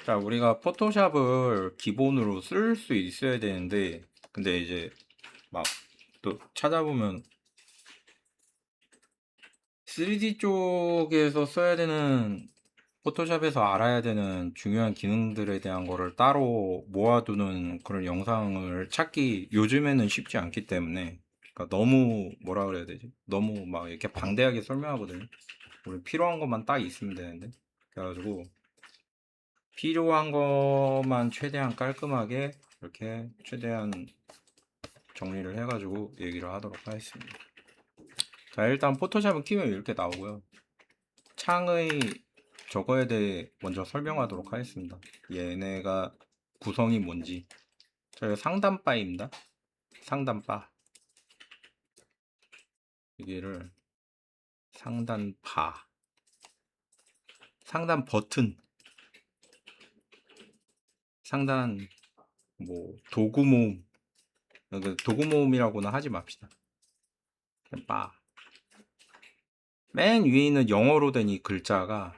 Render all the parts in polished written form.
자, 우리가 포토샵을 기본으로 쓸 수 있어야 되는데, 근데 이제 막 또 찾아보면 3D 쪽에서 써야 되는, 포토샵에서 알아야 되는 중요한 기능들에 대한 거를 따로 모아두는 그런 영상을 찾기 요즘에는 쉽지 않기 때문에, 그러니까 너무 뭐라 그래야 되지? 너무 막 이렇게 방대하게 설명하거든요. 우리 필요한 것만 딱 있으면 되는데. 그래가지고 필요한 것만 최대한 깔끔하게 이렇게 최대한 정리를 해가지고 얘기를 하도록 하겠습니다. 자, 일단 포토샵은 키면 이렇게 나오고요. 창의 저거에 대해 먼저 설명하도록 하겠습니다. 얘네가 구성이 뭔지. 저희가 상단바입니다. 상단바. 여기를 상단바. 상단 버튼. 상단 뭐 도구 모음. 도구 모음이라고는 하지 맙시다. 바. 맨 위에 있는 영어로 된 이 글자가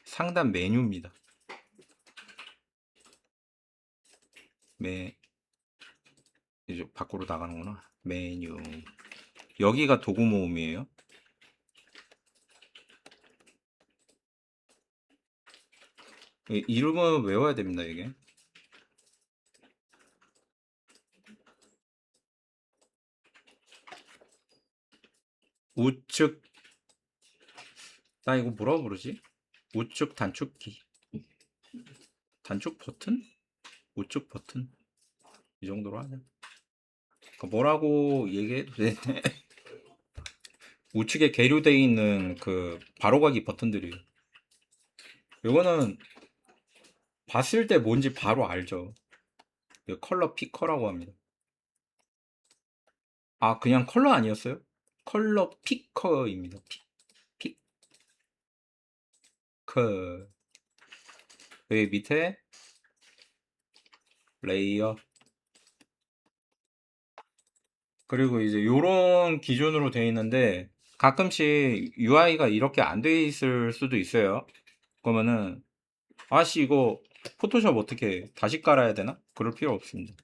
상단 메뉴입니다. 이제 밖으로 나가는구나. 메뉴. 여기가 도구 모음이에요. 이름은 외워야 됩니다, 이게. 우측, 나 이거 뭐라고 부르지? 우측 단축키. 단축 버튼? 우측 버튼? 이 정도로 하냐? 뭐라고 얘기해도 되네. 우측에 계류되어 있는 그 바로가기 버튼들이. 이거는 봤을 때 뭔지 바로 알죠. 컬러 피커라고 합니다. 아, 그냥 컬러 아니었어요? 컬러 피커입니다. 피커. 여기 밑에 레이어. 그리고 이제 요런 기준으로 되어 있는데 가끔씩 UI가 이렇게 안 돼 있을 수도 있어요. 그러면은 아씨 이거 포토샵 어떻게 다시 깔아야 되나? 그럴 필요 없습니다.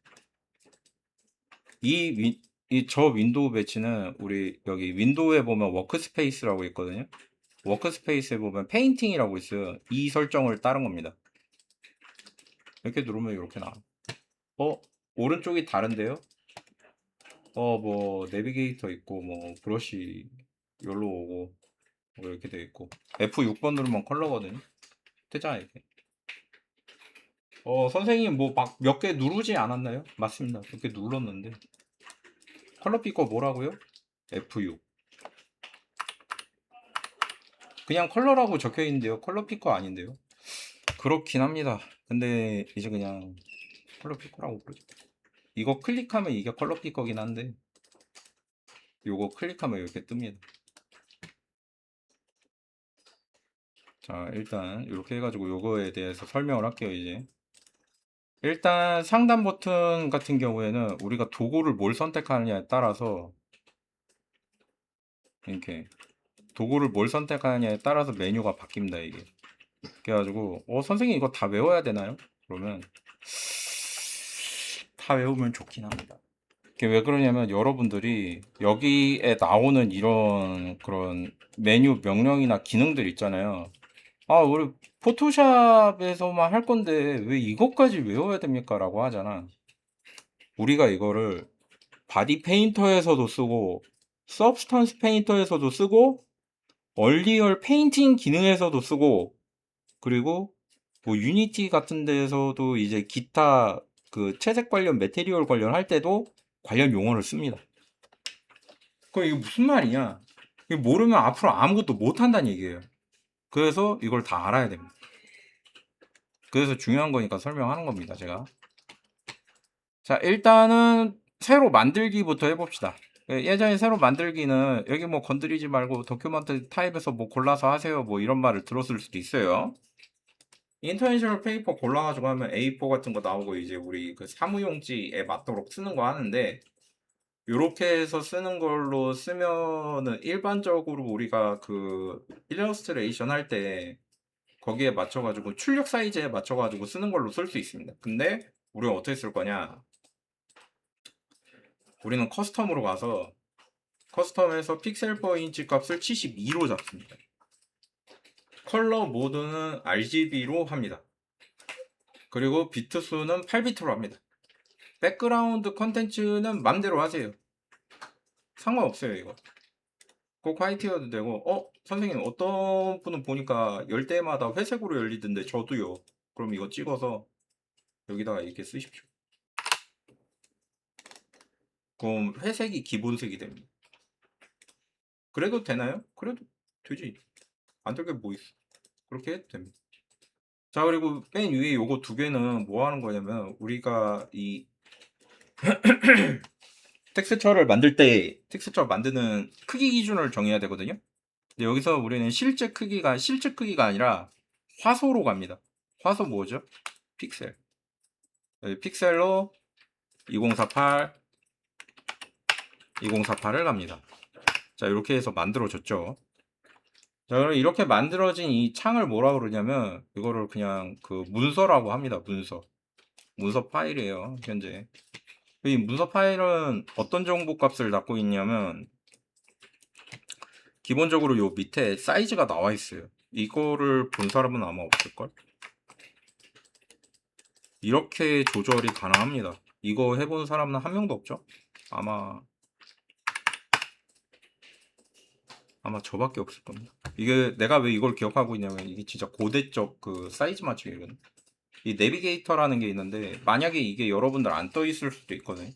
저 윈도우 배치는 우리 여기 윈도우에 보면 워크스페이스라고 있거든요. 워크스페이스에 보면 페인팅이라고 있어요. 이 설정을 따른 겁니다. 이렇게 누르면 이렇게 나와. 오른쪽이 다른데요? 뭐 내비게이터 있고 뭐 브러쉬 여기로 오고 뭐 이렇게 돼 있고 F6번 누르면 컬러거든요. 되잖아 이렇게. 선생님 뭐 막 몇 개 누르지 않았나요? 맞습니다. 몇 개 눌렀는데 컬러 피커 뭐라고요? F6. 그냥 컬러라고 적혀 있는데요. 컬러 피커 아닌데요. 그렇긴 합니다. 근데 이제 그냥 컬러 피커라고 부르죠. 이거 클릭하면 이게 컬러 피커긴 한데 요거 클릭하면 이렇게 뜹니다. 자, 일단 이렇게 해가지고 요거에 대해서 설명을 할게요. 이제 일단 상단 버튼 같은 경우에는 우리가 도구를 뭘 선택하느냐에 따라서 이렇게 도구를 뭘 선택하느냐에 따라서 메뉴가 바뀝니다. 이게 그래가지고 선생님 이거 다 외워야 되나요? 그러면 다 외우면 좋긴 합니다. 이게 왜 그러냐면 여러분들이 여기에 나오는 이런 그런 메뉴 명령이나 기능들 있잖아요. 우리 포토샵에서만 할 건데 왜 이것까지 외워야 됩니까? 라고 하잖아. 우리가 이거를 바디 페인터에서도 쓰고 서브스턴스 페인터에서도 쓰고 얼리얼 페인팅 기능에서도 쓰고 그리고 뭐 유니티 같은 데에서도 이제 기타 그 채색 관련 매테리얼 관련할 때도 관련 용어를 씁니다. 그럼 이게 무슨 말이냐? 이거 모르면 앞으로 아무것도 못 한다는 얘기예요. 그래서 이걸 다 알아야 됩니다. 그래서 중요한 거니까 설명하는 겁니다, 제가. 자, 일단은 새로 만들기부터 해봅시다. 예전에 새로 만들기는 여기 뭐 건드리지 말고 도큐먼트 타입에서 뭐 골라서 하세요. 뭐 이런 말을 들었을 수도 있어요. 인터내셔널 페이퍼 골라가지고 하면 A4 같은 거 나오고 이제 우리 그 사무용지에 맞도록 쓰는 거 하는데 요렇게 해서 쓰는 걸로 쓰면은 일반적으로 우리가 그 일러스트레이션 할 때 거기에 맞춰가지고 출력 사이즈에 맞춰가지고 쓰는 걸로 쓸 수 있습니다. 근데 우리가 어떻게 쓸 거냐? 우리는 커스텀으로 가서 커스텀에서 픽셀 퍼 인치 값을 72로 잡습니다. 컬러 모드는 RGB로 합니다. 그리고 비트 수는 8비트로 합니다. 백그라운드 컨텐츠는 맘대로 하세요. 상관없어요 이거. 꼭 화이트여도 되고 선생님 어떤 분은 보니까 열 때마다 회색으로 열리던데 저도요. 그럼 이거 찍어서 여기다가 이렇게 쓰십시오. 그럼 회색이 기본색이 됩니다. 그래도 되나요? 그래도 되지. 안 될 게 뭐 있어. 그렇게 해도 됩니다. 자, 그리고 맨 위에 요거 두 개는 뭐 하는 거냐면 우리가 이 텍스처를 만들 때 텍스처 만드는 크기 기준을 정해야 되거든요. 근데 여기서 우리는 실제 크기가 아니라 화소로 갑니다. 화소 뭐죠? 픽셀. 픽셀로 2048, 2048을 갑니다. 자, 이렇게 해서 만들어졌죠. 자, 그럼 이렇게 만들어진 이 창을 뭐라 그러냐면 이거를 그냥 그 문서라고 합니다. 문서 파일이에요. 현재 이 문서 파일은 어떤 정보 값을 갖고 있냐면 기본적으로 요 밑에 사이즈가 나와 있어요. 이거를 본 사람은 아마 없을걸? 이렇게 조절이 가능합니다. 이거 해본 사람은 한 명도 없죠? 아마 저밖에 없을 겁니다. 이게 내가 왜 이걸 기억하고 있냐면 이게 진짜 고대적 그 사이즈 맞추기거든. 이 내비게이터라는 게 있는데 만약에 이게 여러분들 안 떠 있을 수도 있거든요.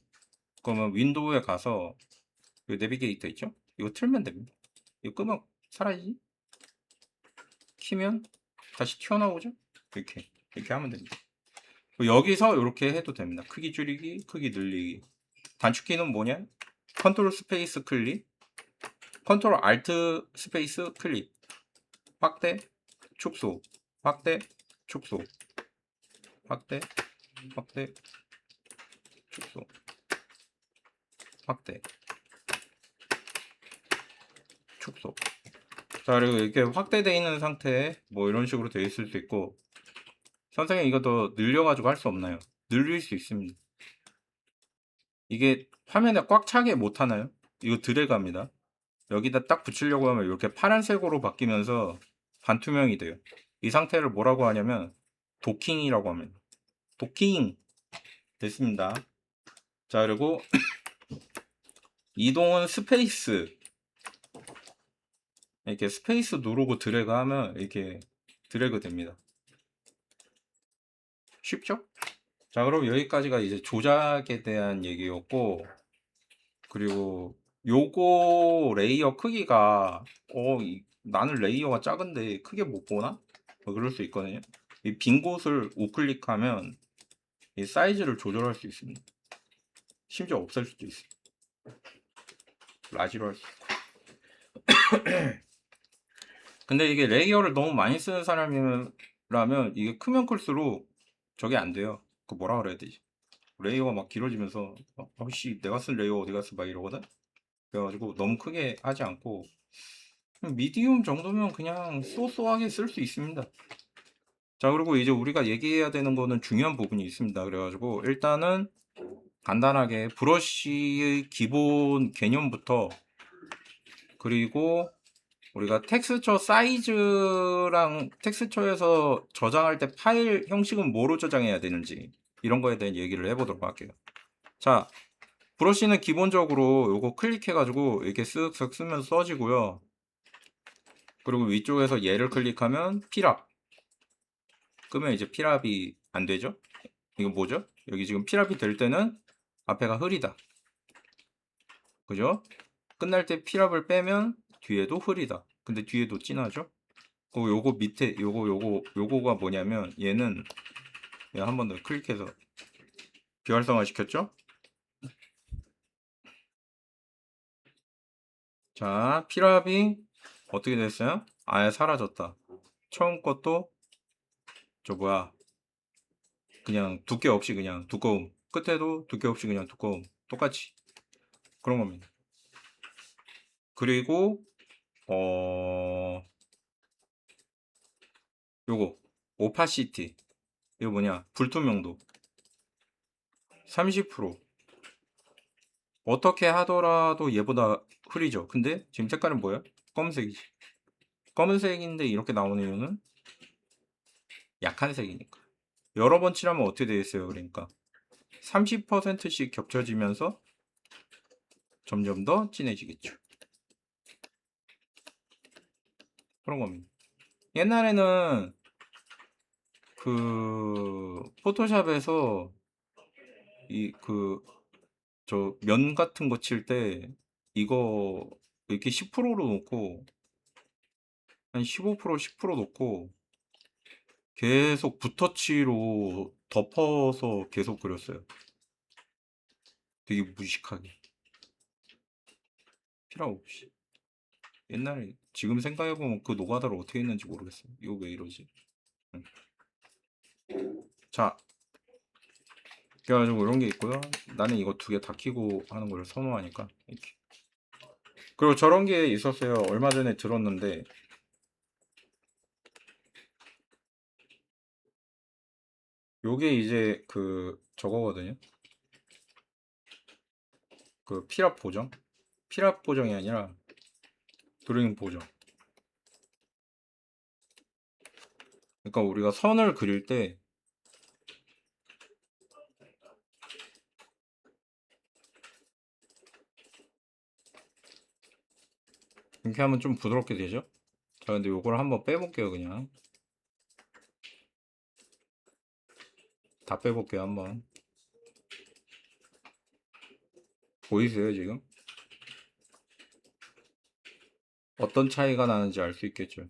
그러면 윈도우에 가서 이 내비게이터 있죠? 이거 틀면 됩니다. 이거 끄면 사라지지? 키면 다시 튀어나오죠? 이렇게 하면 됩니다. 여기서 이렇게 해도 됩니다. 크기 줄이기, 크기 늘리기. 단축키는 뭐냐? 컨트롤 스페이스 클릭, 컨트롤 알트 스페이스 클릭, 확대, 축소, 확대, 축소, 확대, 확대, 축소, 확대, 축소. 자, 그리고 이렇게 확대되어 있는 상태에 뭐 이런 식으로 되어 있을 수 있고, 선생님 이거 더 늘려가지고 할 수 없나요? 늘릴 수 있습니다. 이게 화면에 꽉 차게 못 하나요? 이거 드래그합니다. 여기다 딱 붙이려고 하면 이렇게 파란색으로 바뀌면서 반투명이 돼요. 이 상태를 뭐라고 하냐면 도킹이라고 합니다. 도킹 됐습니다. 자, 그리고 이동은 스페이스, 이렇게 스페이스 누르고 드래그 하면 이렇게 드래그 됩니다. 쉽죠? 자, 그럼 여기까지가 이제 조작에 대한 얘기였고, 그리고 요거 레이어 크기가 나는 레이어가 작은데 크게 못 보나? 뭐 그럴 수 있거든요. 이 빈 곳을 우클릭하면 이 사이즈를 조절할 수 있습니다. 심지어 없앨 수도 있어요. 라지로 할 수 있고. 근데 이게 레이어를 너무 많이 쓰는 사람이라면 이게 크면 클수록 저게 안 돼요. 그 뭐라 그래야 되지? 레이어가 막 길어지면서 씨 내가 쓴 레이어 어디 갔어 막 이러거든. 그래가지고 너무 크게 하지 않고 미디움 정도면 그냥 쏘쏘하게 쓸 수 있습니다. 자, 그리고 이제 우리가 얘기해야 되는 거는 중요한 부분이 있습니다. 그래가지고 일단은 간단하게 브러쉬의 기본 개념부터, 그리고 우리가 텍스처 사이즈랑 텍스처에서 저장할 때 파일 형식은 뭐로 저장해야 되는지 이런 거에 대한 얘기를 해보도록 할게요. 자, 브러쉬는 기본적으로 요거 클릭해가지고 이렇게 쓱쓱 쓰면 써지고요. 그리고 위쪽에서 얘를 클릭하면 필압 끄면 이제 필압이 안 되죠. 이거 뭐죠? 여기 지금 필압이 될 때는 앞에가 흐리다, 그죠? 끝날 때 필압을 빼면 뒤에도 흐리다. 근데 뒤에도 진하죠? 요거 밑에 요거가 뭐냐면 얘는 한 번 더 클릭해서 비활성화 시켰죠? 자, 필압이 어떻게 됐어요? 아예 사라졌다. 처음 것도 저 뭐야 그냥 두께 없이 그냥 두꺼움, 끝에도 두께 없이 그냥 두꺼움, 똑같이 그런 겁니다. 그리고 요거 오파시티, 이거 뭐냐, 불투명도 30%. 어떻게 하더라도 얘보다 흐리죠. 근데 지금 색깔은 뭐야? 검은색이지. 검은색인데 이렇게 나오는 이유는 약한 색이니까. 여러 번 칠하면 어떻게 되겠어요? 그러니까 30%씩 겹쳐지면서 점점 더 진해지겠죠. 그런 겁니다. 옛날에는 그 포토샵에서 이 그 저 면 같은 거 칠 때 이거 이렇게 10%로 놓고 한 15% 10% 놓고 계속 붓터치로 덮어서 계속 그렸어요. 되게 무식하게 필요 없이. 옛날에 지금 생각해보면 그 노가다를 어떻게 했는지 모르겠어요. 이거 왜 이러지? 응. 자, 그래가지고 이런 게 있고요. 나는 이거 두 개 다 키고 하는 걸 선호하니까 이렇게. 그리고 저런 게 있었어요. 얼마 전에 들었는데 요게 이제 그 저거거든요. 그 필압 보정? 필압 보정이 아니라 드로잉 보정. 그러니까 우리가 선을 그릴 때 이렇게 하면 좀 부드럽게 되죠? 자, 근데 요걸 한번 빼볼게요. 그냥 다 빼볼게요. 한번 보이세요 지금? 어떤 차이가 나는지 알 수 있겠죠.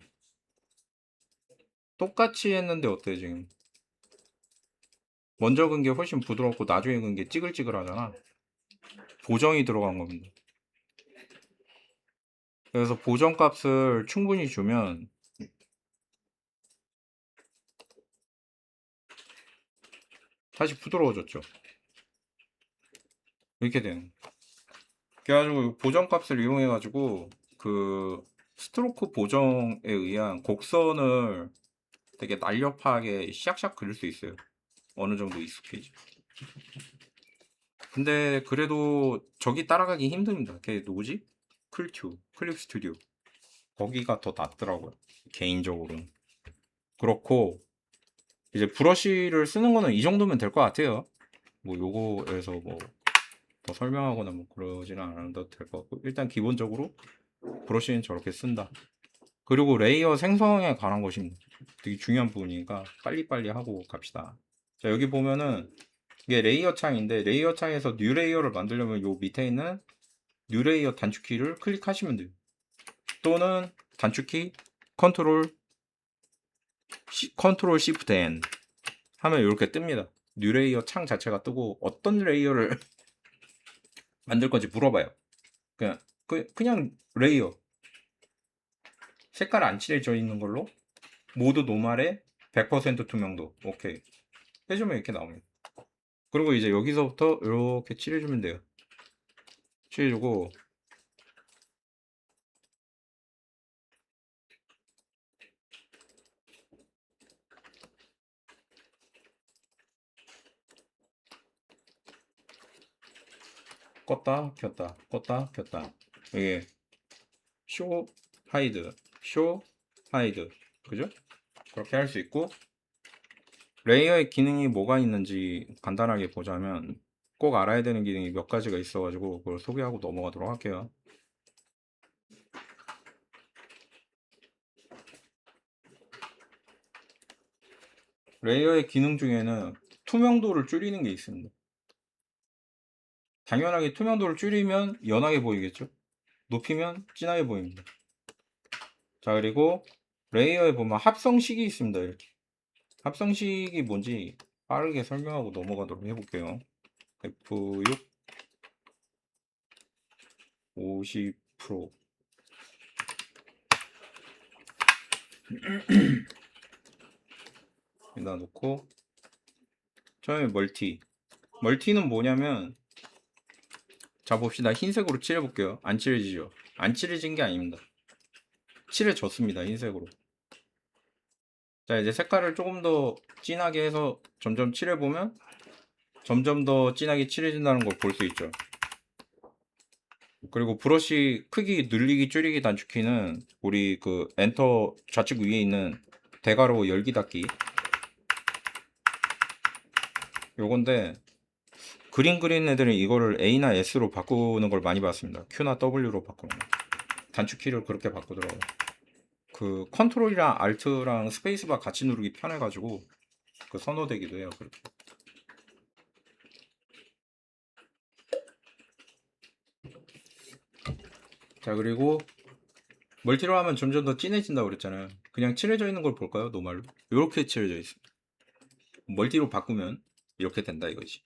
똑같이 했는데 어때요 지금? 먼저 근 게 훨씬 부드럽고 나중에 근 게 찌글찌글하잖아. 보정이 들어간 겁니다. 그래서 보정 값을 충분히 주면 다시 부드러워졌죠. 이렇게 되는. 그래가지고 보정 값을 이용해 가지고 그 스트로크 보정에 의한 곡선을 되게 날렵하게 샥샥 그릴 수 있어요. 어느 정도 익숙해지. 근데 그래도 저기 따라가기 힘듭니다. 그게 누구지? 클립 스튜디오. 거기가 더 낫더라고요. 개인적으로는. 그렇고 이제 브러쉬를 쓰는 거는 이 정도면 될 것 같아요. 뭐 요거에서 뭐 더 설명하거나 뭐 그러지는 않아도 될 것 같고, 일단 기본적으로 브러쉬는 저렇게 쓴다. 그리고 레이어 생성에 관한 것입니다. 되게 중요한 부분이니까 빨리빨리 하고 갑시다. 자, 여기 보면은 이게 레이어 창인데, 레이어 창에서 뉴 레이어를 만들려면 요 밑에 있는 뉴 레이어 단축키를 클릭하시면 돼요. 또는 단축키 컨트롤 시프트 N 하면 이렇게 뜹니다. 뉴 레이어 창 자체가 뜨고 어떤 레이어를 만들 건지 물어봐요. 그냥 그냥 레이어 색깔 안 칠해져 있는 걸로 모두 노말에 100% 투명도 오케이 해주면 이렇게 나옵니다. 그리고 이제 여기서부터 이렇게 칠해주면 돼요. 칠해주고 껐다 켰다 껐다 켰다. 이게 쇼 하이드 쇼 하이드, 그죠? 그렇게 할 수 있고, 레이어의 기능이 뭐가 있는지 간단하게 보자면 꼭 알아야 되는 기능이 몇 가지가 있어 가지고 그걸 소개하고 넘어가도록 할게요. 레이어의 기능 중에는 투명도를 줄이는 게 있습니다. 당연하게 투명도를 줄이면 연하게 보이겠죠? 높이면 진하게 보입니다. 자, 그리고 레이어에 보면 합성식이 있습니다. 이렇게 합성식이 뭔지 빠르게 설명하고 넘어가도록 해볼게요. F6 50% 여기다 놓고, 처음에 멀티는 뭐냐면, 자 봅시다. 흰색으로 칠해볼게요. 안 칠해지죠? 안 칠해진 게 아닙니다. 칠해졌습니다. 흰색으로. 자, 이제 색깔을 조금 더 진하게 해서 점점 칠해보면 점점 더 진하게 칠해진다는 걸 볼 수 있죠. 그리고 브러쉬 크기 늘리기, 줄이기, 단축키는 우리 그 엔터 좌측 위에 있는 대괄호 열기 닫기 요건데, 그림 그리는 애들은 이거를 A나 S로 바꾸는 걸 많이 봤습니다. Q나 W로 바꾸는 거. 단축키를 그렇게 바꾸더라고요. 그 컨트롤이랑 Alt랑 스페이스바 같이 누르기 편해가지고 그 선호되기도 해요. 그렇게. 자, 그리고 멀티로 하면 점점 더 진해진다고 그랬잖아요. 그냥 칠해져 있는 걸 볼까요? 노말로. 이렇게 칠해져 있습니다. 멀티로 바꾸면 이렇게 된다 이거지.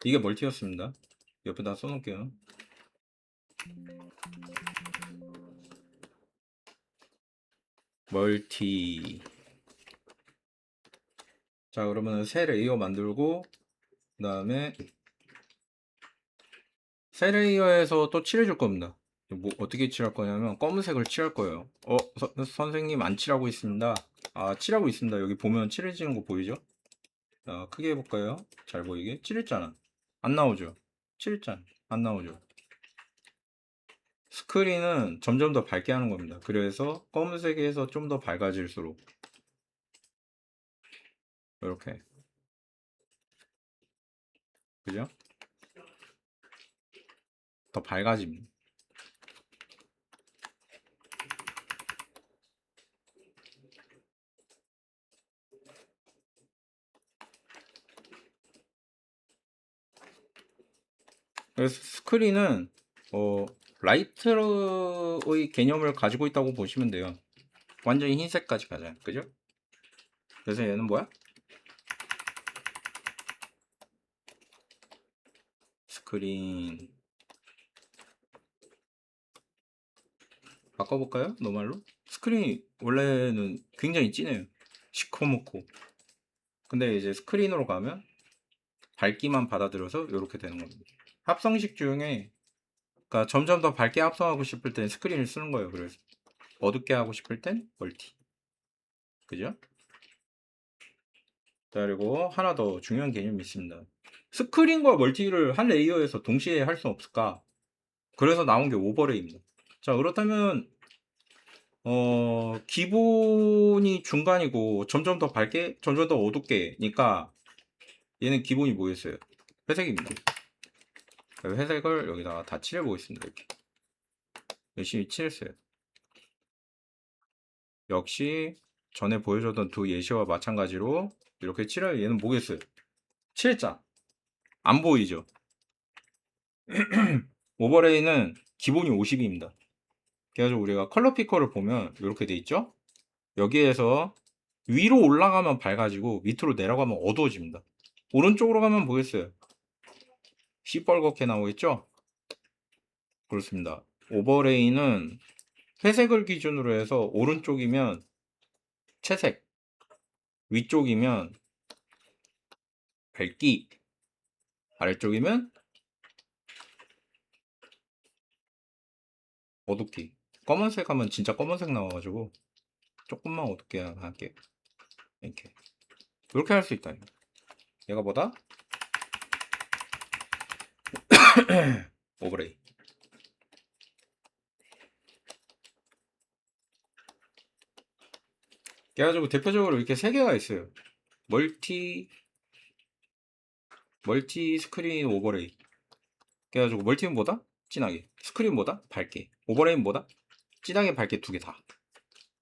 이게 멀티였습니다. 옆에다 써놓을게요. 멀티. 자, 그러면 새 레이어 만들고, 그 다음에 새 레이어에서 또 칠해줄 겁니다. 뭐 어떻게 칠할 거냐면 검은색을 칠할 거예요. 선생님 안 칠하고 있습니다. 아, 칠하고 있습니다. 여기 보면 칠해지는 거 보이죠? 자, 크게 해볼까요? 잘 보이게. 칠했잖아. 안 나오죠? 칠했잖아. 안 나오죠? 스크린은 점점 더 밝게 하는 겁니다. 그래서 검은색에서 좀 더 밝아질수록 이렇게, 그죠? 더 밝아집니다. 그래서 스크린은 라이트의 개념을 가지고 있다고 보시면 돼요. 완전히 흰색까지 가잖아요. 그죠? 그래서 얘는 뭐야? 스크린. 바꿔볼까요? 노말로? 스크린이 원래는 굉장히 진해요. 시커멓고. 근데 이제 스크린으로 가면 밝기만 받아들여서 이렇게 되는 겁니다. 합성식 중에, 그러니까 점점 더 밝게 합성하고 싶을 땐 스크린을 쓰는 거예요. 그래서 어둡게 하고 싶을 땐 멀티. 그죠? 자, 그리고 하나 더 중요한 개념이 있습니다. 스크린과 멀티를 한 레이어에서 동시에 할 수 없을까? 그래서 나온 게 오버레이입니다. 자, 그렇다면 기본이 중간이고 점점 더 밝게, 점점 더 어둡게니까 얘는 기본이 뭐였어요? 회색입니다. 회색을 여기다가 다 칠해 보겠습니다. 이렇게 열심히 칠했어요. 역시 전에 보여줬던 두 예시와 마찬가지로 이렇게 칠해. 얘는 뭐겠어요? 칠자. 안 보이죠? 오버레이는 기본이 50입니다. 그래가지고 우리가 컬러 피커를 보면 이렇게 돼 있죠? 여기에서 위로 올라가면 밝아지고 밑으로 내려가면 어두워집니다. 오른쪽으로 가면 뭐겠어요? 시뻘겋게 나오겠죠? 그렇습니다. 오버레이는 회색을 기준으로 해서 오른쪽이면 채색, 위쪽이면 밝기, 아래쪽이면 어둡기. 검은색 하면 진짜 검은색 나와가지고 조금만 어둡게 할게요. 이렇게 할 수 있다. 얘가 뭐다? 오버레이. 그래가지고 대표적으로 이렇게 세 개가 있어요. 멀티 스크린 오버레이. 그래가지고 멀티는 뭐다? 진하게. 스크린 뭐다? 밝게. 오버레이는 뭐다? 진하게 밝게 두 개 다.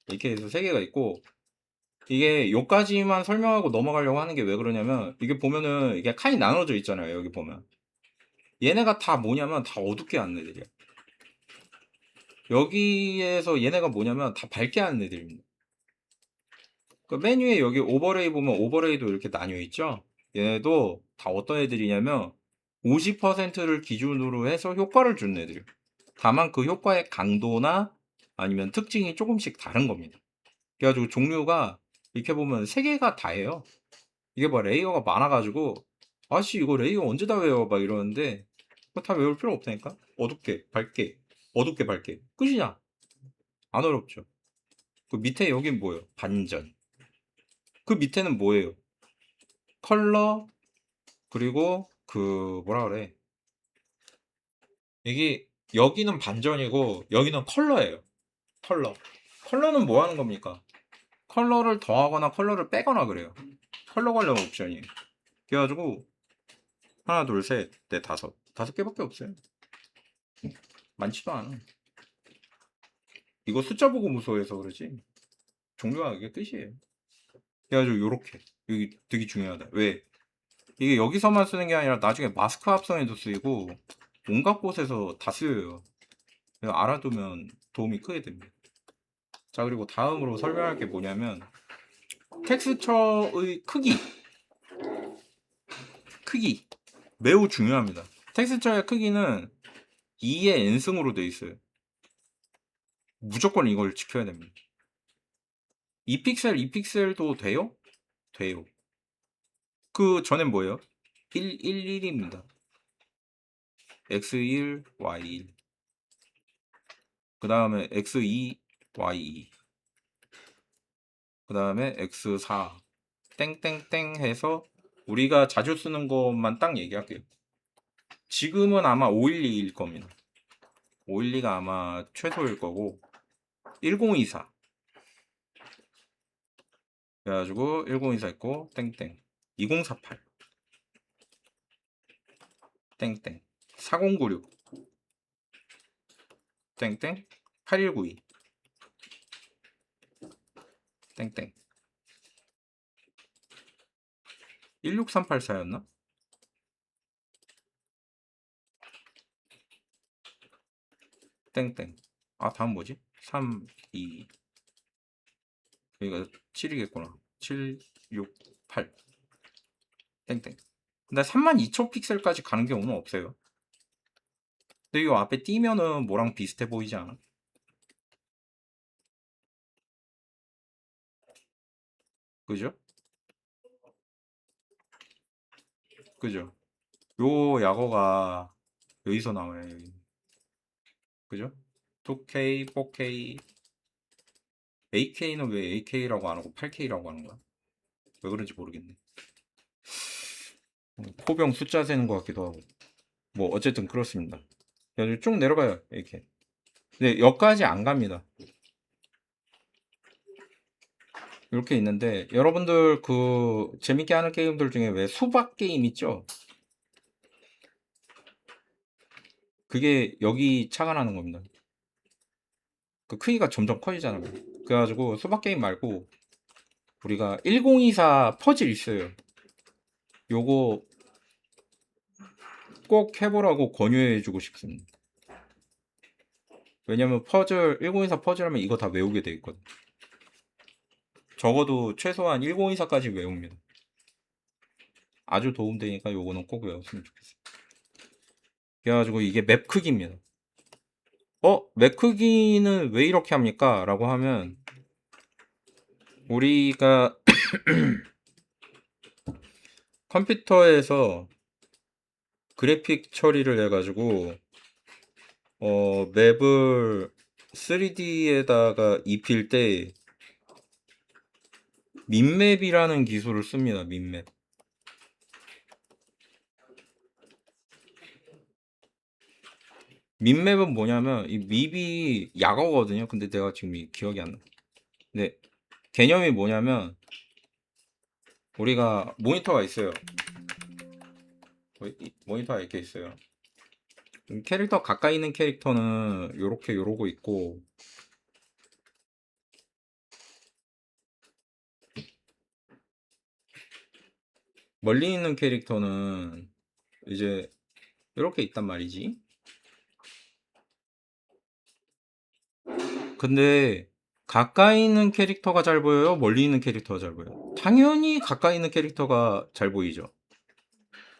이렇게 해서 세 개가 있고, 이게 요까지만 설명하고 넘어가려고 하는 게 왜 그러냐면, 이게 보면은 이게 칸이 나눠져 있잖아요. 여기 보면 얘네가 다 뭐냐면 다 어둡게 하는 애들이야. 여기에서 얘네가 뭐냐면 다 밝게 하는 애들입니다. 그 메뉴에 여기 오버레이 보면 오버레이도 이렇게 나뉘어 있죠. 얘네도 다 어떤 애들이냐면 50%를 기준으로 해서 효과를 주는 애들. 다만 그 효과의 강도나 아니면 특징이 조금씩 다른 겁니다. 그래가지고 종류가 이렇게 보면 3개가 다예요. 이게 뭐 레이어가 많아가지고 아씨 이거 레이어 언제 다 외워 막 이러는데 그거 다 외울 필요 없다니까. 어둡게 밝게 어둡게 밝게 끝이냐. 안 어렵죠. 그 밑에 여긴 뭐예요? 반전. 그 밑에는 뭐예요? 컬러, 그리고 그 뭐라 그래? 이게 여기는 반전이고 여기는 컬러예요. 컬러. 컬러는 뭐 하는 겁니까? 컬러를 더하거나 컬러를 빼거나 그래요. 컬러 관련 옵션이. 그래가지고 하나, 둘, 셋, 넷, 다섯 개밖에 없어요. 많지도 않아. 이거 숫자 보고 무서워해서 그러지. 종류가 이게 끝이에요. 그래가지고 요렇게 여기 되게 중요하다. 왜? 이게 여기서만 쓰는 게 아니라 나중에 마스크 합성에도 쓰이고 온갖 곳에서 다 쓰여요. 그래서 알아두면 도움이 크게 됩니다. 자, 그리고 다음으로 설명할 게 뭐냐면 텍스처의 크기 매우 중요합니다. 텍스처의 크기는 2의 n승으로 되어 있어요. 무조건 이걸 지켜야 됩니다. 2픽셀, 2픽셀도 돼요? 돼요. 그 전엔 뭐예요? 1, 1, 1입니다. x1, y1. 그 다음에 x2, y2. 그 다음에 x4. 땡땡땡 해서 우리가 자주 쓰는 것만 딱 얘기할게요. 지금은 아마 512일 겁니다. 512가 아마 최소일 거고 1024. 그래가지고 1024 있고 땡땡 2048 땡땡 4096 땡땡 8192 땡땡 16384였나? 땡땡. 아, 다음 뭐지? 3, 2. 여기가 7이겠구나. 7, 6, 8. 땡땡. 근데 32,000 픽셀까지 가는 경우는 없어요. 근데 이 앞에 띄면은 뭐랑 비슷해 보이지 않아? 그죠? 그죠? 요 약어가 여기서 나와요, 여기. 그죠? 2K, 4K, 8K는 왜 AK라고 안 하고 8K라고 하는 거야? 왜 그런지 모르겠네. 포병 숫자 세는 것 같기도 하고. 뭐 어쨌든 그렇습니다. 그래서 쭉 내려가요, 이렇게. 근데 여기까지 안 갑니다. 이렇게 있는데 여러분들 그 재밌게 하는 게임들 중에 왜 수박 게임 있죠? 그게 여기 차가 나는 겁니다. 그 크기가 점점 커지잖아요. 그래가지고 수박 게임 말고 우리가 1024 퍼즐 있어요. 요거 꼭 해보라고 권유해주고 싶습니다. 왜냐면 퍼즐 1024 퍼즐 하면 이거 다 외우게 돼 있거든. 적어도 최소한 1024까지 외웁니다. 아주 도움되니까 요거는 꼭 외웠으면 좋겠어요. 그래가지고 이게 맵 크기입니다. 맵 크기는 왜 이렇게 합니까? 라고 하면 우리가 컴퓨터에서 그래픽 처리를 해가지고 맵을 3D에다가 입힐 때 민맵이라는 기술을 씁니다. 민맵. 민맵은 뭐냐면 이 밉이 약어거든요. 근데 내가 지금 기억이 안 나. 근데 개념이 뭐냐면 우리가 모니터가 있어요. 모니터가 이렇게 있어요. 캐릭터 가까이 있는 캐릭터는 요렇게 요러고 있고 멀리 있는 캐릭터는 이제 이렇게 있단 말이지. 근데 가까이 있는 캐릭터가 잘 보여요? 멀리 있는 캐릭터가 잘 보여요? 당연히 가까이 있는 캐릭터가 잘 보이죠.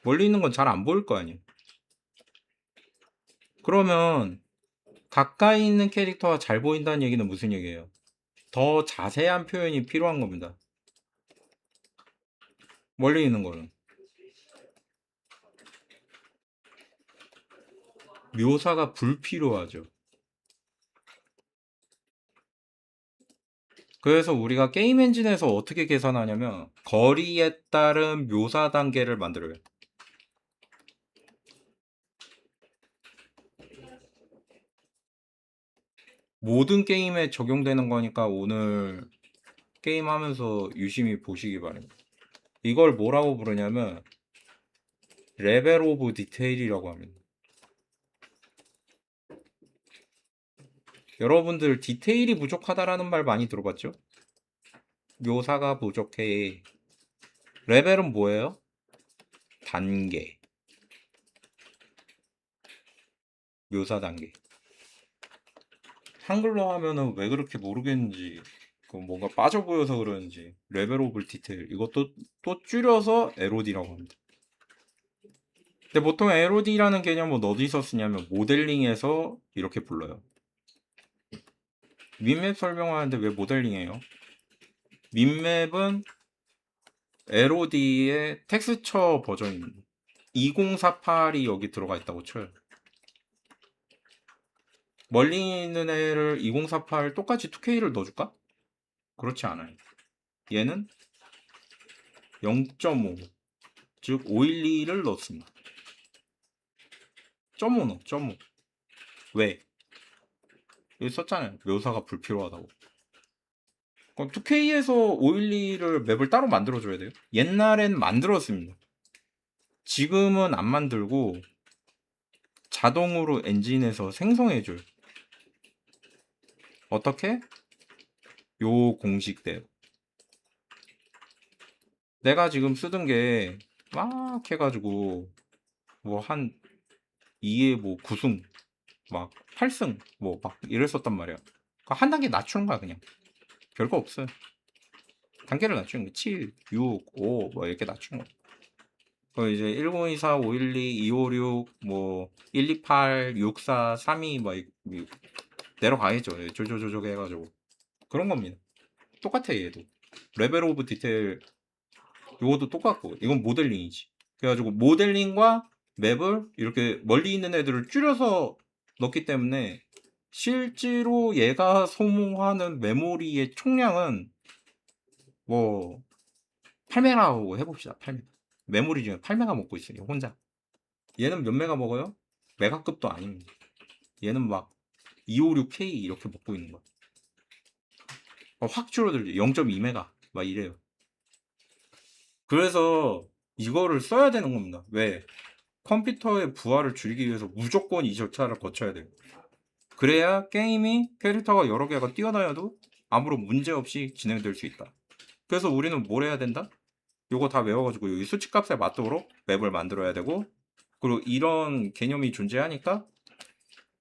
멀리 있는 건 잘 안 보일 거 아니에요. 그러면 가까이 있는 캐릭터가 잘 보인다는 얘기는 무슨 얘기예요? 더 자세한 표현이 필요한 겁니다. 멀리 있는 거는 묘사가 불필요하죠. 그래서 우리가 게임 엔진에서 어떻게 계산하냐면 거리에 따른 묘사 단계를 만들어요. 모든 게임에 적용되는 거니까 오늘 게임하면서 유심히 보시기 바랍니다. 이걸 뭐라고 부르냐면 레벨 오브 디테일이라고 합니다. 여러분들 디테일이 부족하다라는 말 많이 들어봤죠? 묘사가 부족해. 레벨은 뭐예요? 단계. 묘사 단계. 한글로 하면은 왜 그렇게 모르겠는지, 그 뭔가 빠져 보여서 그러는지, 레벨 오브 디테일. 이것도 또 줄여서 LOD라고 합니다. 근데 보통 LOD라는 개념은 어디서 쓰냐면 모델링에서 이렇게 불러요. 민맵 설명하는데 왜 모델링해요? 민맵은 LOD의 텍스처 버전입니다. 2048이 여기 들어가 있다고 쳐요. 멀리 있는 애를 2048 똑같이 2K를 넣어줄까? 그렇지 않아요. 얘는 0.5, 즉 512를 넣습니다. 0.5 넣어, 0.5. 왜? 여기 썼잖아요. 묘사가 불필요하다고. 그럼 2K에서 512를 맵을 따로 만들어줘야 돼요? 옛날엔 만들었습니다. 지금은 안 만들고 자동으로 엔진에서 생성해줘요. 어떻게? 요 공식대로. 내가 지금 쓰던 게 막 해가지고 뭐 한 2에 뭐 9승 막 8승 뭐 막 이랬었단 말이야. 한 단계 낮추는 거야 그냥. 별거 없어요. 단계를 낮추는 거 7, 6, 5 뭐 이렇게 낮추는 거. 그 이제 1024, 512, 256, 뭐 128, 64, 32 뭐 내려가야죠. 조조조조 해가지고 그런 겁니다. 똑같아 얘도. 레벨 오브 디테일 요것도 똑같고 이건 모델링이지. 그래가지고 모델링과 맵을 이렇게 멀리 있는 애들을 줄여서 넣기 때문에 실제로 얘가 소모하는 메모리의 총량은 뭐 8메가라고 해봅시다. 8메가. 메모리 중에 8메가 먹고 있어요. 혼자. 얘는 몇 메가 먹어요? 메가급도 아닙니다. 얘는 막 256K 이렇게 먹고 있는 거야. 확 줄어들죠. 0.2메가 막 이래요. 그래서 이거를 써야 되는 겁니다. 왜? 컴퓨터의 부하를 줄이기 위해서 무조건 이 절차를 거쳐야 돼요. 그래야 게임이 캐릭터가 여러 개가 뛰어다녀도 아무런 문제 없이 진행될 수 있다. 그래서 우리는 뭘 해야 된다? 요거 다 외워가지고 여기 수치값에 맞도록 맵을 만들어야 되고, 그리고 이런 개념이 존재하니까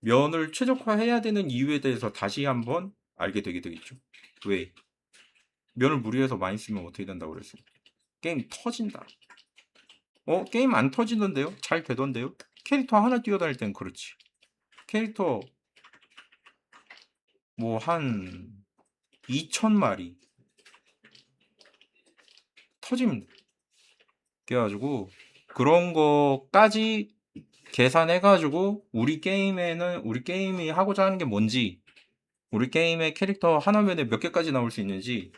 면을 최적화해야 되는 이유에 대해서 다시 한번 알게 되게 되겠죠. 왜? 면을 무리해서 많이 쓰면 어떻게 된다고 그랬어요? 게임 터진다. 게임 안 터지던데요? 잘 되던데요? 캐릭터 하나 뛰어다닐 땐 그렇지. 캐릭터 뭐 한 2,000마리 터집니다. 그래가지고 그런 거까지 계산해가지고 우리 게임에는 우리 게임이 하고자 하는 게 뭔지, 우리 게임의 캐릭터 하나면에 몇 개까지 나올 수 있는지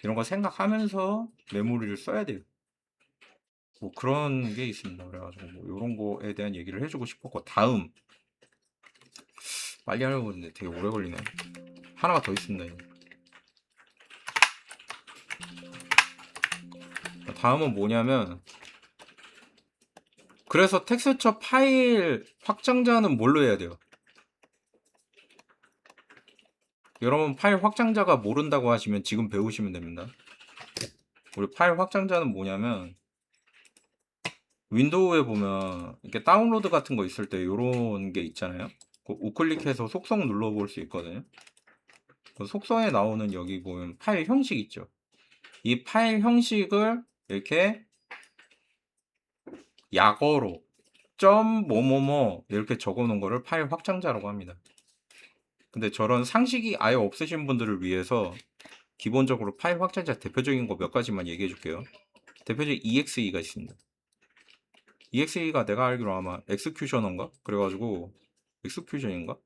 이런 거 생각하면서 메모리를 써야 돼요. 뭐 그런 게 있습니다. 그래가지고 뭐 이런 거에 대한 얘기를 해주고 싶었고, 다음 빨리 하려고 했는데 되게 오래 걸리네. 하나가 더 있습니다. 다음은 뭐냐면, 그래서 텍스처 파일 확장자는 뭘로 해야 돼요? 여러분 파일 확장자가 모른다고 하시면 지금 배우시면 됩니다. 우리 파일 확장자는 뭐냐면 윈도우에 보면 이렇게 다운로드 같은 거 있을 때 이런 게 있잖아요. 그 우클릭해서 속성 눌러볼 수 있거든요. 그 속성에 나오는 여기 보면 파일 형식 있죠. 이 파일 형식을 이렇게 약어로 점 뭐뭐뭐 이렇게 적어 놓은 거를 파일 확장자라고 합니다. 근데 저런 상식이 아예 없으신 분들을 위해서 기본적으로 파일 확장자 대표적인 거 몇 가지만 얘기해 줄게요. 대표적인 EXE가 있습니다. EXE가 내가 알기로 아마 엑스큐셔너인가? 그래가지고 엑스큐션인가?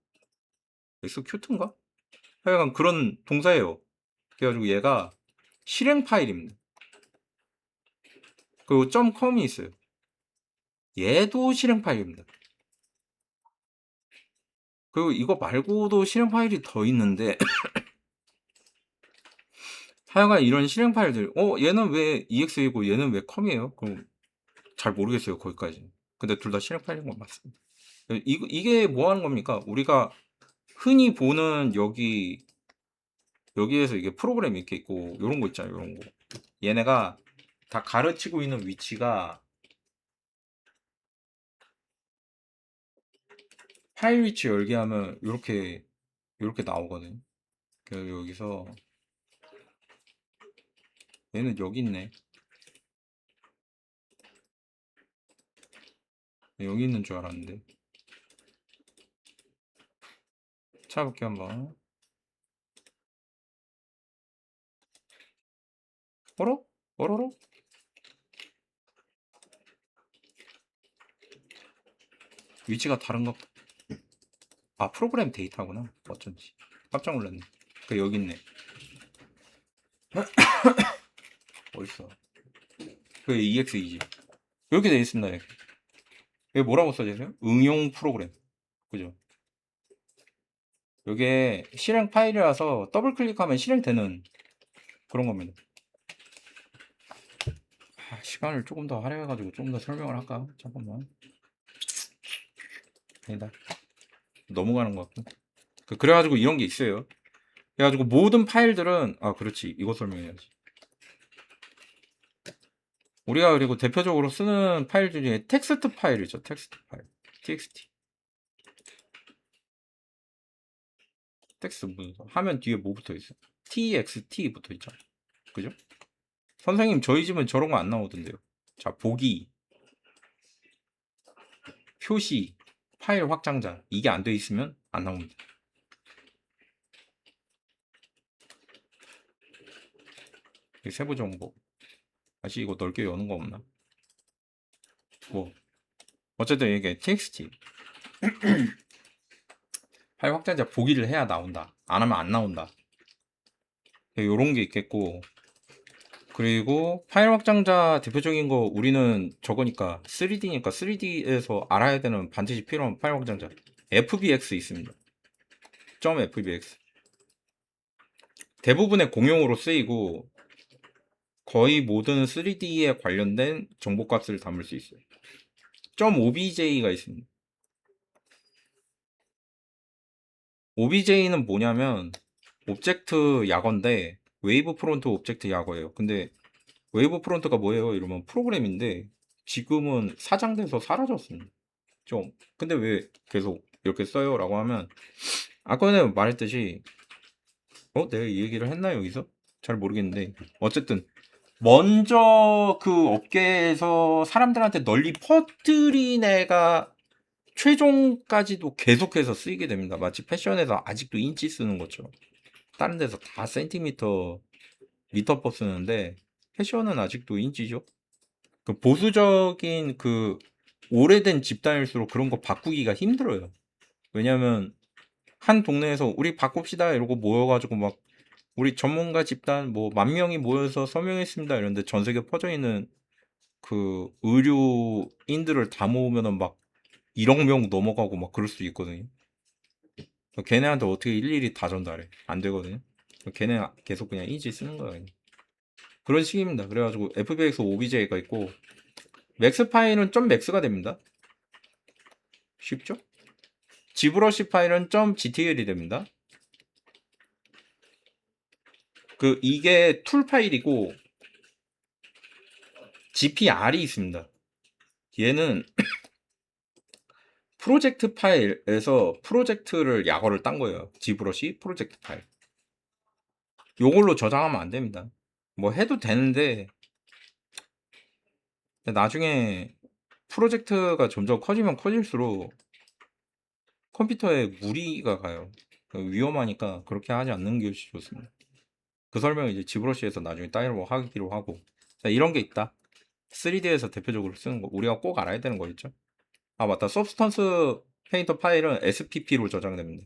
엑스큐트인가? 하여간 그런 동사예요. 그래가지고 얘가 실행 파일입니다. 그리고 .com이 있어요. 얘도 실행 파일입니다. 그리고 이거 말고도 실행 파일이 더 있는데 하여간 이런 실행 파일들 얘는 왜 EX이고 얘는 왜 com이에요? 그럼 잘 모르겠어요 거기까지. 근데 둘 다 실행 파일인 건 맞습니다. 이게 뭐 하는 겁니까? 우리가 흔히 보는 여기에서 이게 프로그램이 이렇게 있고 요런 거 있잖아요. 요런 거. 얘네가 다 가르치고 있는 위치가 파일 위치 열게 하면 요렇게 나오거든요. 그래서 여기서 얘는 여기 있네. 여기 있는 줄 알았는데. 찾아볼게요 한번. 어라? 어라라? 위치가 다른가 보다. 아 프로그램 데이터구나. 어쩐지 깜짝 놀랐네. 그 여기 있네. 어딨어? 그 EXEG 이렇게 되어 있습니다. 여기 뭐라고 써져 있어요? 응용 프로그램. 그죠? 이게 실행 파일이라서 더블 클릭하면 실행되는 그런 겁니다. 시간을 조금 더 할애해가지고 좀 더 설명을 할까? 잠깐만. 아니다. 넘어가는 것 같고. 그래가지고 이런 게 있어요. 그래가지고 모든 파일들은 그렇지. 이거 설명해야지. 우리가 그리고 대표적으로 쓰는 파일 중에 텍스트 파일이죠. 텍스트 파일. txt. 텍스트 문서. 화면 뒤에 뭐 붙어 있어? txt 붙어 있잖아. 그죠? 선생님 저희 집은 저런 거 안 나오던데요. 자, 보기, 표시, 파일 확장자. 이게 안 돼 있으면 안 나옵니다. 세부 정보. 다시 이거 넓게 여는 거 없나? 뭐 어쨌든 이게 txt 파일 확장자 보기를 해야 나온다. 안 하면 안 나온다. 요런 게 있겠고, 그리고 파일 확장자 대표적인 거 우리는 저거니까 3D니까 3D에서 알아야 되는 반드시 필요한 파일 확장자 FBX 있습니다. .fbx 대부분의 공용으로 쓰이고 거의 모든 3D에 관련된 정보값을 담을 수 있어요. .obj가 있습니다. OBJ는 뭐냐면 오브젝트 약어인데 웨이브 프론트 오브젝트 약어예요. 근데 웨이브 프론트가 뭐예요? 이러면 프로그램인데 지금은 사장돼서 사라졌습니다. 좀 근데 왜 계속 이렇게 써요? 라고 하면 아까 전에 말했듯이 내가 이 얘기를 했나 여기서? 잘 모르겠는데 어쨌든 먼저 그 업계에서 사람들한테 널리 퍼뜨린 애가 최종까지도 계속해서 쓰이게 됩니다. 마치 패션에서 아직도 인치 쓰는 것처럼 다른 데서 다 센티미터 미터퍼 쓰는데 패션은 아직도 인치죠. 그 보수적인 그 오래된 집단일수록 그런 거 바꾸기가 힘들어요. 왜냐면 한 동네에서 우리 바꿉시다 이러고 모여가지고 막 우리 전문가 집단 뭐 10,000명이 모여서 서명했습니다 이런데 전 세계 퍼져 있는 그 의료인들을 다 모으면은 막 1억 명 넘어가고 막 그럴 수도 있거든요. 걔네한테 어떻게 일일이 다 전달해? 안 되거든요. 걔네 계속 그냥 이지 쓰는 거예요. 그런 식입니다. 그래가지고 FBX OBJ가 있고 맥스 파일은 .max가 됩니다. 쉽죠? 지브러시 파일은 .gtl이 됩니다. 이게 툴 파일이고 GPR이 있습니다. 얘는 프로젝트 파일에서 프로젝트를 약어를 딴 거예요. 지브러시 프로젝트 파일. 요걸로 저장하면 안 됩니다. 뭐 해도 되는데 나중에 프로젝트가 점점 커지면 커질수록 컴퓨터에 무리가 가요. 위험하니까 그렇게 하지 않는 것이 좋습니다. 그 설명을 이제 지브러시에서 나중에 따로 하기로 하고. 자, 이런 게 있다. 3D에서 대표적으로 쓰는 거 우리가 꼭 알아야 되는 거 있죠. 아 맞다. 서브스턴스 페인터 파일은 SPP로 저장됩니다.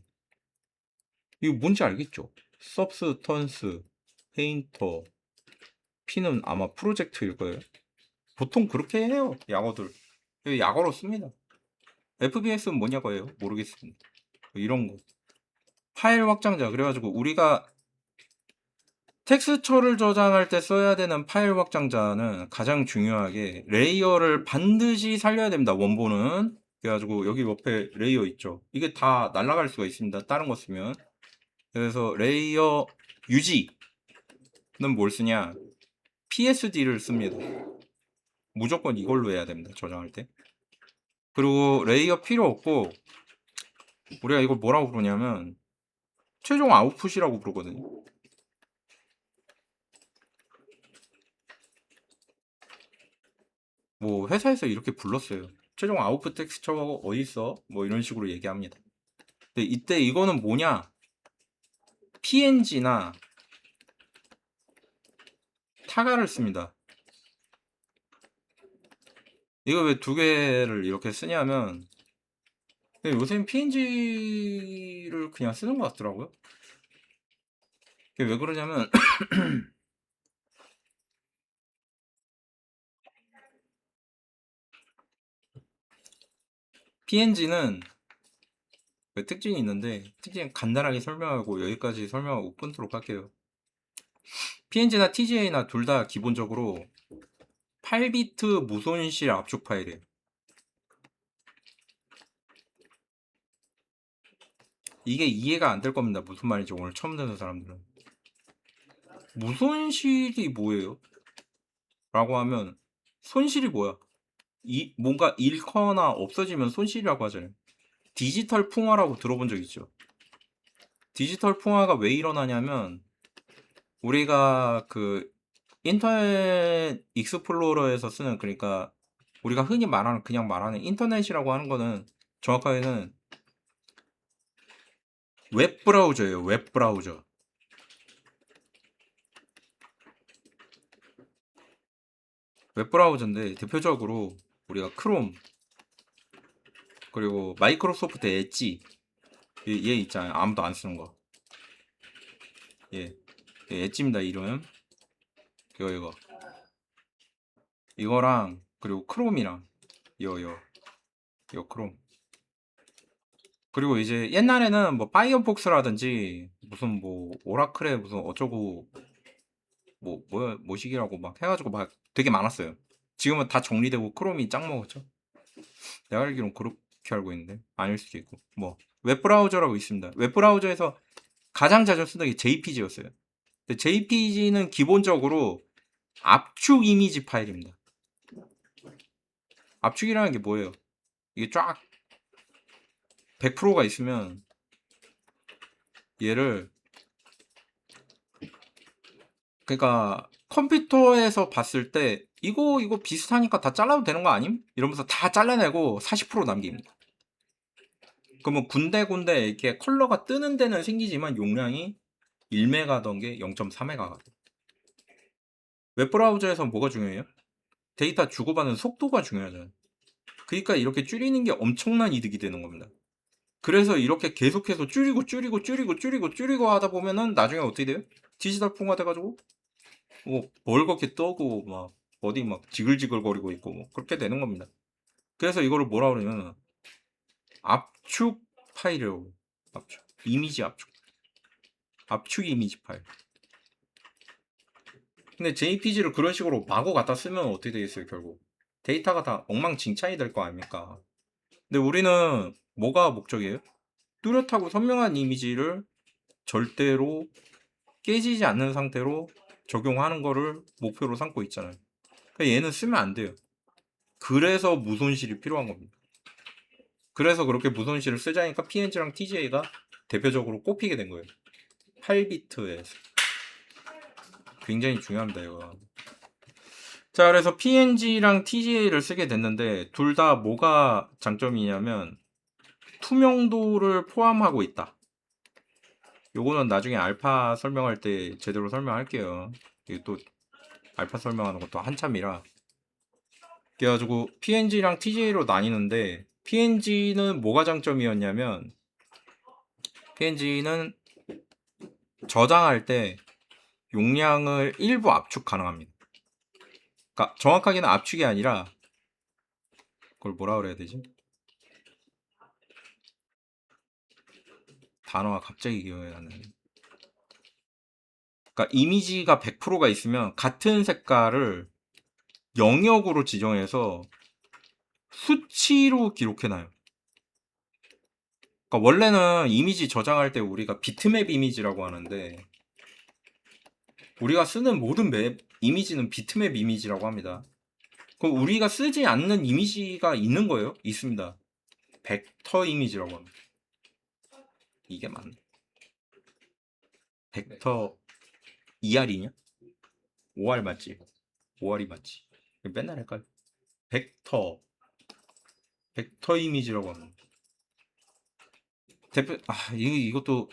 이거 뭔지 알겠죠? 서브스턴스 페인터, P는 아마 프로젝트일 거예요. 보통 그렇게 해요, 약어들. 약어로 씁니다. FBS는 뭐냐고요? 모르겠습니다. 이런 거. 파일 확장자. 그래가지고 우리가 텍스처를 저장할 때 써야 되는 파일 확장자는 가장 중요하게 레이어를 반드시 살려야 됩니다. 원본은. 그래가지고 여기 옆에 레이어 있죠. 이게 다 날아갈 수가 있습니다. 다른 거 쓰면. 그래서 레이어 유지는 뭘 쓰냐? PSD를 씁니다. 무조건 이걸로 해야 됩니다. 저장할 때. 그리고 레이어 필요 없고 우리가 이걸 뭐라고 부르냐면 최종 아웃풋이라고 부르거든요. 뭐 회사에서 이렇게 불렀어요. 최종 아웃풋 텍스처가 어딨어? 뭐 이런 식으로 얘기합니다. 근데 이때 이거는 뭐냐? PNG나 타가를 씁니다. 이거 왜 두 개를 이렇게 쓰냐면 요새는 PNG를 그냥 쓰는 것 같더라고요. 왜 그러냐면 PNG는 특징이 있는데 특징 간단하게 설명하고 여기까지 설명하고 끊도록 할게요. PNG나 TGA나 둘 다 기본적으로 8비트 무손실 압축 파일이에요. 이게 이해가 안 될 겁니다. 무슨 말인지 오늘 처음 듣는 사람들은. 무손실이 뭐예요? 라고 하면 손실이 뭐야? 뭔가 잃거나 없어지면 손실이라고 하잖아요. 디지털 풍화라고 들어본 적 있죠? 디지털 풍화가 왜 일어나냐면 우리가 그 인터넷 익스플로러에서 쓰는, 그러니까 우리가 흔히 말하는, 그냥 말하는 인터넷이라고 하는 거는 정확하게는 웹브라우저예요. 웹브라우저. 웹브라우저인데 대표적으로 우리가 크롬, 그리고 마이크로소프트 엣지, 얘 있잖아요. 아무도 안 쓰는 거. 예, 엣지입니다. 이름. 이거 이거랑 그리고 크롬이랑 이거 크롬. 그리고 이제 옛날에는 뭐 파이어폭스라든지 무슨 뭐 오라클에 무슨 어쩌고 뭐식이라고 막 해가지고 막 되게 많았어요. 지금은 다 정리되고 크롬이 짱 먹었죠. 내가 알기론 그렇게 알고 있는데 아닐 수도 있고. 뭐 웹브라우저라고 있습니다. 웹브라우저에서 가장 자주 쓰는 게 JPG였어요. 근데 JPG는 기본적으로 압축 이미지 파일입니다. 압축이라는 게 뭐예요? 이게 쫙 100%가 있으면 얘를, 그러니까 컴퓨터에서 봤을 때 이거 비슷하니까 다 잘라도 되는 거 아님? 이러면서 다 잘라내고 40% 남깁니다. 그러면 군데군데 이렇게 컬러가 뜨는 데는 생기지만 용량이 1메가던 게 0.4메가가 돼. 웹브라우저에서 뭐가 중요해요? 데이터 주고받는 속도가 중요하잖아요. 그러니까 이렇게 줄이는 게 엄청난 이득이 되는 겁니다. 그래서 이렇게 계속해서 줄이고 하다 보면은 나중에 어떻게 돼요? 디지털 풍화 돼가지고 뭐 벌겋게 떠고 막 어디 막 지글지글거리고 있고 뭐 그렇게 되는 겁니다. 그래서 이거를 뭐라 그러냐면 압축 파일이라고. 압축 이미지 압축 이미지 파일. 근데 JPG를 그런 식으로 마구 갖다 쓰면 어떻게 되겠어요? 결국 데이터가 다 엉망진창이 될 거 아닙니까? 근데 우리는 뭐가 목적이에요? 뚜렷하고 선명한 이미지를 절대로 깨지지 않는 상태로 적용하는 거를 목표로 삼고 있잖아요. 그러니까 얘는 쓰면 안 돼요. 그래서 무손실이 필요한 겁니다. 그래서 그렇게 무손실을 쓰자니까 PNG랑 TGA가 대표적으로 꼽히게 된 거예요. 8비트에서. 굉장히 중요합니다, 이거. 자, 그래서 PNG랑 TGA를 쓰게 됐는데 둘 다 뭐가 장점이냐면 투명도를 포함하고 있다. 요거는 나중에 알파 설명할 때 제대로 설명할게요. 이게 또 알파 설명하는 것도 한참이라. 그래가지고 PNG랑 TGA로 나뉘는데 PNG는 뭐가 장점이었냐면 PNG는 저장할 때 용량을 일부 압축 가능합니다. 그러니까 정확하게는 압축이 아니라 그걸 뭐라 그래야 되지? 단어가 갑자기 기억이 안 나네. 그러니까 이미지가 100%가 있으면 같은 색깔을 영역으로 지정해서 수치로 기록해놔요. 그러니까 원래는 이미지 저장할 때 우리가 비트맵 이미지라고 하는데 우리가 쓰는 모든 맵 이미지는 비트맵 이미지라고 합니다. 그럼 우리가 쓰지 않는 이미지가 있는 거예요? 있습니다. 벡터 이미지라고 합니다. 이게 맞네. 벡터 ER이냐? OR 맞지? OR이 맞지? 맨날 헷갈려. 벡터 이미지라고 합니다. 이것도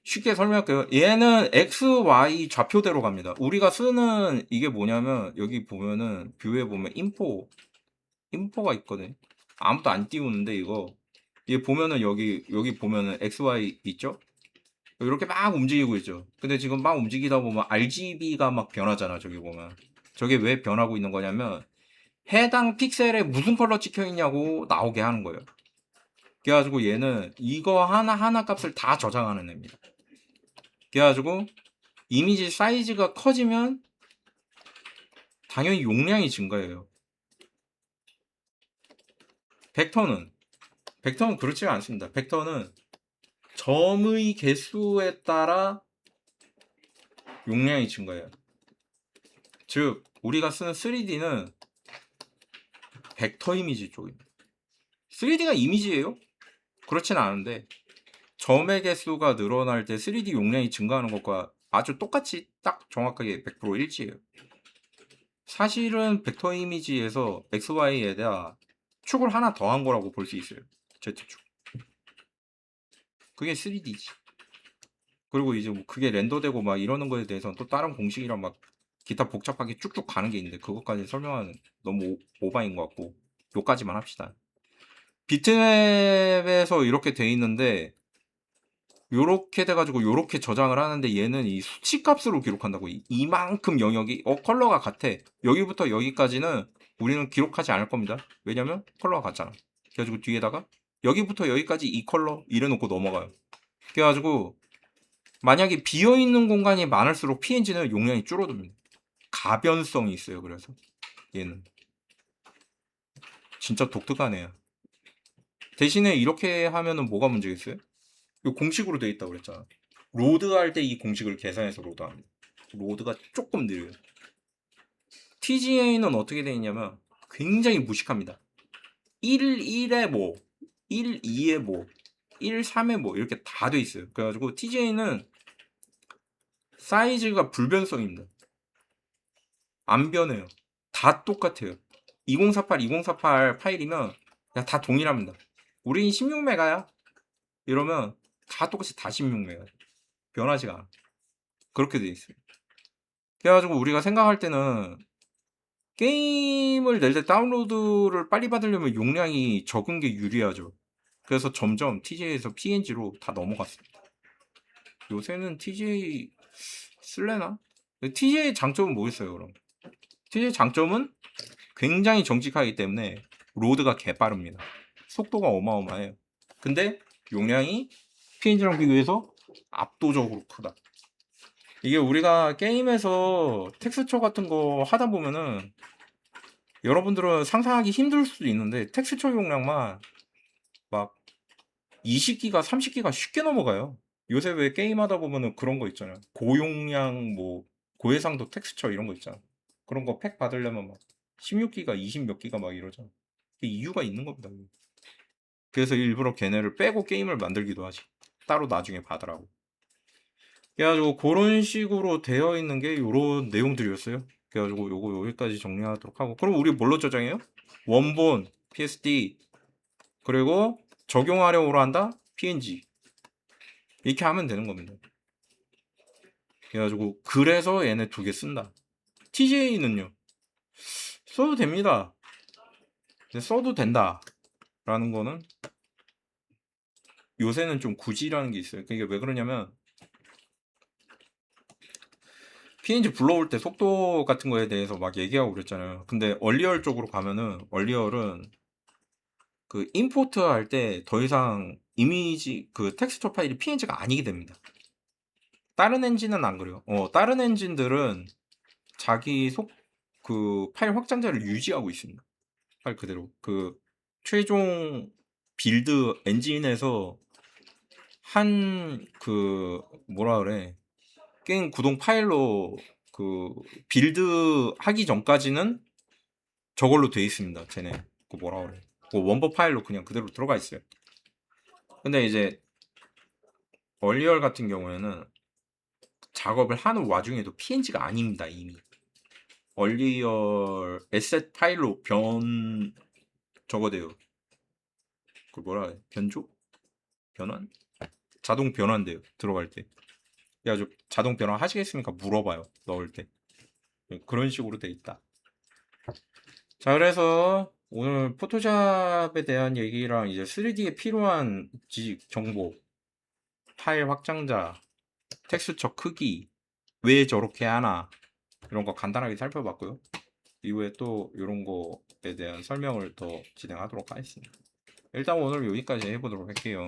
쉽게 설명할게요. 얘는 X, Y 좌표대로 갑니다. 우리가 쓰는 이게 뭐냐면 여기 보면은 뷰에 보면 인포가 있거든. 아무도 안 띄우는데 이거 얘 보면은 여기 보면은 X, Y 있죠? 이렇게 막 움직이고 있죠. 근데 지금 막 움직이다 보면 RGB가 막 변하잖아. 저기 보면 저게 왜 변하고 있는 거냐면 해당 픽셀에 무슨 컬러 찍혀 있냐고 나오게 하는 거예요. 그래가지고 얘는 이거 하나 값을 다 저장하는 애입니다. 그래가지고 이미지 사이즈가 커지면 당연히 용량이 증가해요. 벡터는 그렇지가 않습니다. 벡터는 점의 개수에 따라 용량이 증가해요. 즉 우리가 쓰는 3D는 벡터 이미지 쪽입니다. 3D가 이미지예요? 그렇진 않은데 점의 개수가 늘어날 때 3D 용량이 증가하는 것과 아주 똑같이 딱 정확하게 100% 일치해요. 사실은 벡터 이미지에서 XY에다 축을 하나 더한 거라고 볼 수 있어요. Z축. 그게 3D지. 그리고 이제 뭐 그게 렌더되고 막 이러는 거에 대해서는 또 다른 공식이랑 막 기타 복잡하게 쭉쭉 가는 게 있는데 그것까지 설명하는 너무 오바인 것 같고 요까지만 합시다. 비트맵에서 이렇게 돼 있는데 요렇게 돼가지고 요렇게 저장을 하는데 얘는 이 수치 값으로 기록한다고. 이만큼 영역이 컬러가 같아. 여기부터 여기까지는 우리는 기록하지 않을 겁니다. 왜냐면 컬러가 같잖아. 그래가지고 뒤에다가 여기부터 여기까지 이 컬러 이래놓고 넘어가요. 그래가지고 만약에 비어있는 공간이 많을수록 PNG는 용량이 줄어듭니다. 가변성이 있어요. 그래서 얘는 진짜 독특하네요. 대신에 이렇게 하면은 뭐가 문제겠어요? 이거 공식으로 돼 있다고 그랬잖아. 로드 할 때 이 공식을 계산해서 로드합니다. 로드가 조금 느려요. TGA는 어떻게 돼 있냐면 굉장히 무식합니다. 1, 1에 뭐, 1, 2에 뭐, 1, 3에 뭐 이렇게 다 돼 있어요. 그래가지고 TGA는 사이즈가 불변성입니다. 안 변해요. 다 똑같아요. 2048, 2048 파일이면 그냥 다 동일합니다. 우린 16메가야? 이러면 다 똑같이 다 16메가. 변하지가 않아. 그렇게 돼 있어요. 그래가지고 우리가 생각할 때는 게임을 낼 때 다운로드를 빨리 받으려면 용량이 적은 게 유리하죠. 그래서 점점 TJ에서 PNG로 다 넘어갔습니다. 요새는 TJ 쓸래나? TJ 장점은 뭐겠어요, 그럼? TJ 장점은 굉장히 정직하기 때문에 로드가 개빠릅니다. 속도가 어마어마해요. 근데 용량이 PNG랑 비교해서 압도적으로 크다. 이게 우리가 게임에서 텍스처 같은 거 하다 보면은 여러분들은 상상하기 힘들 수도 있는데 텍스처 용량만 막 20기가, 30기가 쉽게 넘어가요. 요새 왜 게임하다 보면은 그런 거 있잖아요. 고용량 뭐 고해상도 텍스처 이런 거 있잖아. 그런 거 팩 받으려면 막 16기가, 20 몇 기가 막 이러잖아. 이유가 있는 겁니다. 그래서 일부러 걔네를 빼고 게임을 만들기도 하지. 따로 나중에 받으라고. 그래가지고 그런 식으로 되어 있는 게 요런 내용들이었어요. 그래가지고 요거 여기까지 정리하도록 하고, 그럼 우리 뭘로 저장해요? 원본, PSD, 그리고 적용하려고 한다? PNG. 이렇게 하면 되는 겁니다. 그래가지고 그래서 얘네 두 개 쓴다. TJ는요 써도 됩니다. 써도 된다 라는 거는 요새는 좀 굳이라는 게 있어요. 그게 왜 그러냐면 PNG 불러올 때 속도 같은 거에 대해서 막 얘기하고 그랬잖아요. 근데 얼리얼 쪽으로 가면은 얼리얼은 그 임포트 할 때 더 이상 이미지 그 텍스처 파일이 PNG가 아니게 됩니다. 다른 엔진은 안 그래요. 다른 엔진들은 자기 그 파일 확장자를 유지하고 있습니다. 파일 그대로. 그 최종 빌드 엔진에서 한 그 뭐라 그래? 게임 구동 파일로 그 빌드 하기 전까지는 저걸로 돼 있습니다. 쟤네. 그 뭐라 그래? 그 원본 파일로 그냥 그대로 들어가 있어요. 근데 이제 얼리얼 같은 경우에는 작업을 하는 와중에도 PNG가 아닙니다. 이미. 얼리얼 에셋 파일로 저거 돼요. 그 뭐라 해? 변조? 변환? 자동 변환돼요. 들어갈 때. 그래가지고 자동 변환 하시겠습니까? 물어봐요. 넣을 때. 그런 식으로 돼 있다. 자, 그래서 오늘 포토샵에 대한 얘기랑 이제 3D에 필요한 정보, 파일 확장자, 텍스처 크기, 왜 저렇게 하나, 이런 거 간단하게 살펴봤고요. 이후에 또 이런 거에 대한 설명을 더 진행하도록 하겠습니다. 일단 오늘 여기까지 해보도록 할게요.